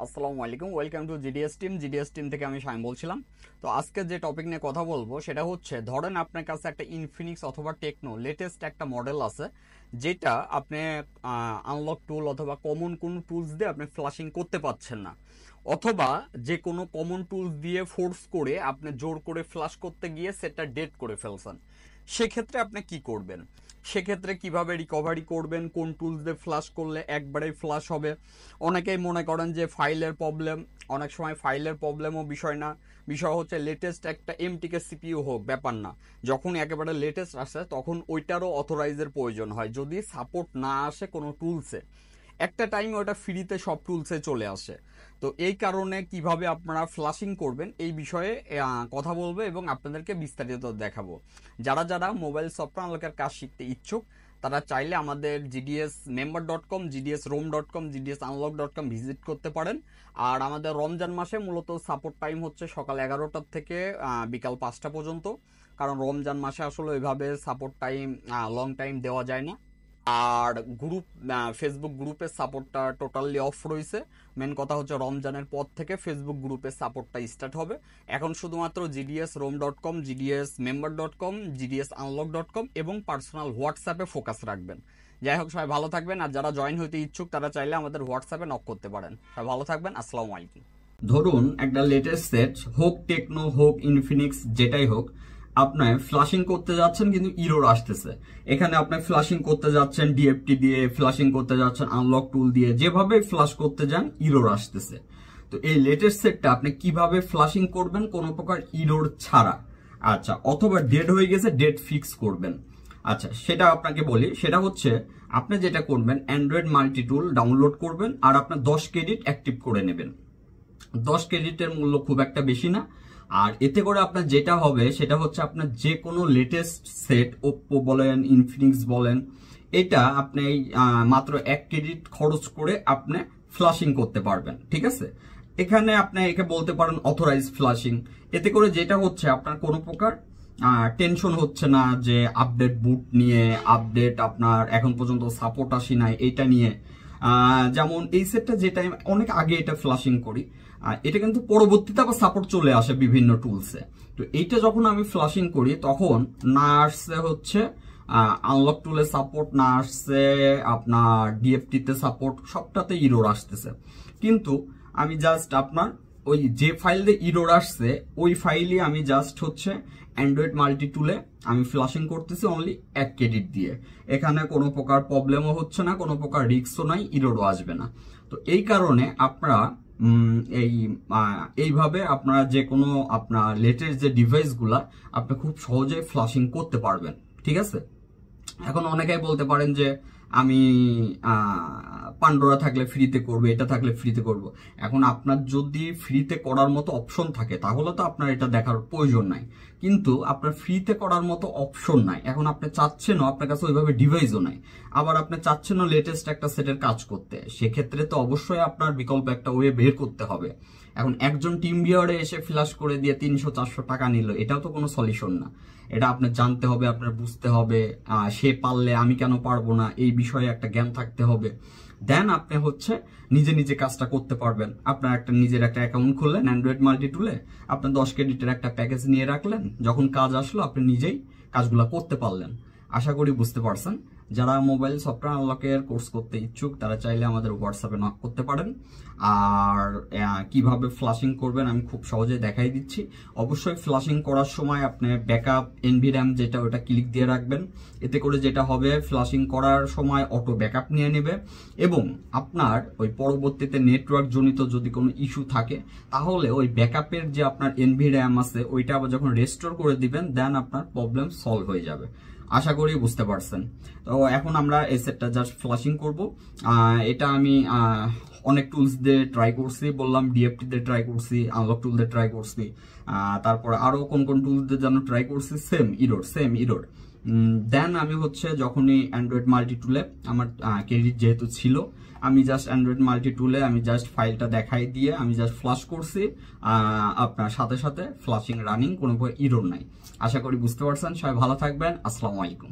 আসসালামু আলাইকুম, welcome to GDS team থেকে আমি শাইন বলছিলাম। তো আজকে যে টপিক নিয়ে কথা বলবো সেটা হচ্ছে, ধরেন আপনার কাছে একটা ইনফিনিক্স অথবা টেকনো লেটেস্ট একটা মডেল আছে, যেটা আপনি আনলক টুল অথবা কমন কোন টুলস দিয়ে আপনি ফ্লাশিং করতে পারছেন না, অথবা যে কোনো কমন টুলস দিয়ে ফোর্স করে আপনি জোর করে ফ্লাশ করতে গিয়ে সেটা ডেড করে ফেলছেন। সেক্ষেত্রে আপনি কি করবেন? সেক্ষেত্রে কিভাবে রিকভারি করবেন? কোন টুলস দিয়ে ফ্লাশ করলে একবারেই ফ্লাশ হবে? অনেকেই মনে করেন যে ফাইলের প্রবলেম। অনেক সময় ফাইলের প্রবলেমও বিষয় না, বিষয় হচ্ছে লেটেস্ট একটা এমটিকে সিপিইউ হোক, ব্যাপার না। যখন একেবারে লেটেস্ট আসে তখন ওইটারও অথরাইজের প্রয়োজন হয়, যদি সাপোর্ট না আসে কোনো টুলসে। একটা টাইমে ওটা ফ্রিতে সব টুলসে চলে আসে। তো এই কারণে কিভাবে আপনারা ফ্লাশিং করবেন এই বিষয়ে কথা বলবো এবং আপনাদেরকে বিস্তারিত দেখাবো। যারা যারা মোবাইল সফটওয়্যার আনলকের কাজ শিখতে ইচ্ছুক তারা চাইলে আমাদের gdsmember.com, gdsrom.com, gdsanlock.com ভিজিট করতে পারেন। আর আমাদের রমজান মাসে মূলত সাপোর্ট টাইম হচ্ছে সকাল 11টার থেকে বিকাল 5টা পর্যন্ত, কারণ রমজান মাসে আসলে ওইভাবে সাপোর্ট টাইম লং টাইম দেওয়া যায় না। আর গ্রুপ ফেসবুক গ্রুপের সাপোর্টটা টোটালি অফ রয়েছে। মেন কথা হচ্ছে রমজানের পর থেকে ফেসবুক গ্রুপের সাপোর্টটা স্টার্ট হবে। এখন শুধুমাত্র gdsrom.com, gdsmember.com, gdsanlock.com এবং পার্সোনাল হোয়াটসঅ্যাপে ফোকাস রাখবেন। যাই হোক, সবাই ভালো থাকবেন। আর যারা জয়েন হইতে ইচ্ছুক তারা চাইলে আমাদের হোয়াটসঅ্যাপে নক করতে পারেন। সবাই ভালো থাকবেন, আসসালামু আলাইকুম। ধরুন একটা লেটেস্ট সেট হোক, টেকনো হোক, ইনফিনিক্স, যেটাই হোক, আপনি ফ্লাশিং করতে যাচ্ছেন কিন্তু ইরোর আসতেছে। এখানে আপনি ফ্লাশিং করতে যাচ্ছেন ডিএফটি দিয়ে, ফ্লাশিং করতে যাচ্ছেন আনলক টুল দিয়ে, যেভাবে ফ্লাশ করতে যান ইরোর আসতেছে। তো এই লেটেস্ট সেটটা আপনি কিভাবে ফ্লাশিং করবেন কোনো প্রকার ইরোর ছাড়া? আচ্ছা, অথবা ডেড হয়ে গেছে, ডেড ফিক্স করবেন। আচ্ছা, সেটা আপনাকে বলি। সেটা হচ্ছে আপনি যেটা করবেন, অ্যান্ড্রয়েড মাল্টি টুল ডাউনলোড করবেন আর আপনার 10 ক্রেডিট অ্যাক্টিভ করে নেবেন। 10 ক্রেডিটের মূল্য খুব একটা বেশি না। আর এতে করে আপনার যেটা হবে সেটা হচ্ছে, আপনার যে কোনো লেটেস্ট সেট, ওপ্পো বলেন, ইনফিনিক্স বলেন, এটা আপনি মাত্র 1 ক্রেডিট খরচ করে আপনি ফ্লাশিং করতে পারবেন। ঠিক আছে, এখানে আপনি একে বলতে পারেন অথরাইজ ফ্লাশিং। এতে করে যেটা হচ্ছে, আপনার কোনো প্রকার টেনশন হচ্ছে না যে আপডেট বুট নিয়ে, আপডেট আপনার এখন পর্যন্ত সাপোর্ট আসি নাই এটা নিয়ে। যেমন এই সেটটা যেটা অনেক আগে এটা ফ্লাশিং করি, এটা কিন্তু পরবর্তীতে আবার সাপোর্ট চলে আসে বিভিন্ন টুলসে। তো এইটা যখন আমি ফ্লাশিং করি তখন না আসছে হচ্ছে আনলক টুলে সাপোর্ট, না আসছে আপনার ডিএফটি তে সাপোর্ট, সবটাতে ইরোর আসতেছে। কিন্তু আমি জাস্ট আপনার ওই যে ফাইল দিয়ে ইরোর আসছে ওই ফাইলই আমি জাস্ট হচ্ছে অ্যান্ড্রয়েড মাল্টি টুলে আমি ফ্লাশিং করতেছি অনলি 1 ক্রেডিট দিয়ে। এখানে কোনো প্রকার প্রবলেমও হচ্ছে না, কোনো প্রকার রিস্কও নাই, ইরোরও আসবে না। তো এই কারণে আপনারা এইভাবে আপনারা যে কোনো আপনার লেটেস্ট যে ডিভাইসগুলা আপনি খুব সহজে ফ্লাশিং করতে পারবেন। ঠিক আছে, এখন অনেকেই বলতে পারেন যে আমি পান্ডোরা থাকলে ফ্রিতে করবো, এটা থাকলে ফ্রিতে করব। এখন আপনার যদি ফ্রিতে করার মতো অপশন থাকে তাহলে তো আপনার এটা দেখার প্রয়োজন নাই, কিন্তু আপনার ফ্রিতে করার মতো অপশন নাই। এখন আপনি চাচ্ছেনও, আপনার কাছে ওইভাবে ডিভাইসও নাই, আবার আপনি চাচ্ছেনও লেটেস্ট একটা সেটের কাজ করতে, সেক্ষেত্রে তো অবশ্যই আপনার বিকল্প একটা ওয়ে বের করতে হবে। এখন একজন টিম ভিউয়ারে এসে ফ্ল্যাশ করে দিয়ে 300-400 টাকা নিল, এটাও তো কোনো সলিউশন না। এটা আপনার জানতে হবে, আপনার বুঝতে হবে, সে পারলে আমি কেন পারবো না, এই বিষয়ে একটা জ্ঞান থাকতে হবে। দেন আপনি হচ্ছে নিজে নিজে কাজটা করতে পারবেন। আপনার একটা নিজের একটা অ্যাকাউন্ট খুললেন অ্যান্ড্রয়েড মাল্টি টুলে, আপনার 10 ক্রেডিটের একটা প্যাকেজ নিয়ে রাখলেন, যখন কাজ আসলো আপনি নিজেই কাজগুলো করতে পারলেন। আশা করি বুঝতে পারছেন। যারা মোবাইল সফটওয়্যার আনলকের কোর্স করতে ইচ্ছুক তারা চাইলে আমাদের হোয়াটসঅ্যাপে নক করতে পারেন। আর কিভাবে ফ্লাশিং করবেন আমি খুব সহজে দেখাই দিচ্ছি। অবশ্যই ফ্লাশিং করার সময় আপনি ব্যাকআপ এনভিরাম যেটা, ওটা ক্লিক দিয়ে রাখবেন। এতে করে যেটা হবে, ফ্লাশিং করার সময় অটো ব্যাকআপ নিয়ে নেবে এবং আপনার ওই পরবর্তীতে নেটওয়ার্ক জনিত যদি কোনো ইস্যু থাকে তাহলে ওই ব্যাকআপের যে আপনার এনভিরাম আছে ওইটা আবার যখন রেস্টোর করে দিবেন দেন আপনার প্রবলেম সলভ হয়ে যাবে। আশা করি বুঝতে পারছেন। তো এখন আমরা এই সেটটা জাস্ট ফ্লাশিং করব। এটা আমি অনেক টুলস দিয়ে ট্রাই করছি, বললাম ডিএফটি দিয়ে ট্রাই করছি, আনলক টুল দিয়ে ট্রাই করছি, তারপর আরো কোন কোন টুলস দিয়ে যেন ট্রাই করছি, সেম ইরোর। দেন আমি হচ্ছে যখনই অ্যান্ড্রয়েড মাল্টি টুলে আমার ক্রেডিট যেহেতু ছিল, আমি জাস্ট অ্যান্ড্রয়েড মাল্টি টুলে আমি জাস্ট ফাইলটা দেখাই দিয়ে আমি জাস্ট ফ্লাশ করছি, আপনার সাথে সাথে ফ্লাশিং রানিং, কোনো ইরোর নাই। আশা করি বুঝতে পারছেন। সবাই ভালো থাকবেন, আসসালামু আলাইকুম।